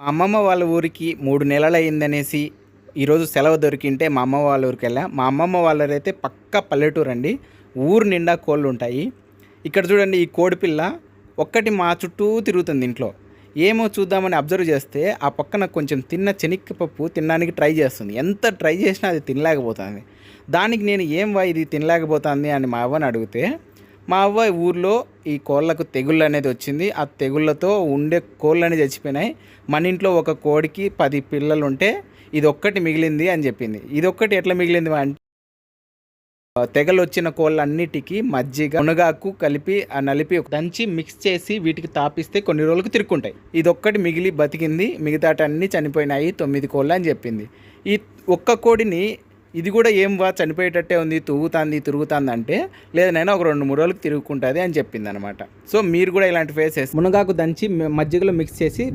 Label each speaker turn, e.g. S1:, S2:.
S1: మా అమ్మమ్మ వాళ్ళ ఊరికి 3 నెలలయిందనేసి ఈరోజు సెలవు దొరికింటే మా అమ్మమ్మ వాళ్ళ ఊరికెళ్ళా. మా అమ్మమ్మ వాళ్ళదైతే పక్కా పల్లెటూరండి. ఊరు నిండా కోళ్ళుంటాయి. ఇక్కడ చూడండి ఈ కోడిపిల్ల ఒక్కటి మా చుట్టూ తిరుగుతుంది ఇంట్లో. ఏమో చూద్దామని అబ్జర్వ్ చేస్తే ఆ పక్కన కొంచెం తిన్న చెనిక్కిపప్పు తినడానికి ట్రై చేస్తుంది. ఎంత ట్రై చేసినా అది తినలేకపోతుంది. దానికి నేను ఇది తినలేకపోతుంది అని మా అవ్వని అడిగితే మా అవ్వ ఊర్లో ఈ కోళ్ళకు తెగుళ్ళు అనేది వచ్చింది. ఆ తెగుళ్ళతో ఉండే కోళ్ళని చచ్చిపోయినాయి. మన ఇంట్లో ఒక కోడికి 10 పిల్లలు ఉంటే ఇదొక్కటి మిగిలింది అని చెప్పింది. ఇదొక్కటి ఎట్లా మిగిలింది అంటే తెగలు వచ్చిన కోళ్ళన్నిటికీ మజ్జిగ మునగాకు కలిపి నలిపి దంచి మిక్స్ చేసి వీటికి తాపిస్తే కొన్ని రోజులకు తిరుక్కుంటాయి. ఇదొక్కటి మిగిలి బతికింది, మిగతాటన్నీ చనిపోయినాయి 9 కోళ్ళు అని చెప్పింది. ఈ ఒక్క కోడిని ఇది కూడా చనిపోయేటట్టే ఉంది, తిరుగుతుంది అంటే లేదనైనా ఒక 2-3 రోజులకు తిరుగుకుంటుంది అని చెప్పింది అనమాట. సో మీరు కూడా ఇలాంటి ఫేసెస్ మునగాకు దంచి మజ్జిగలో మిక్స్ చేసి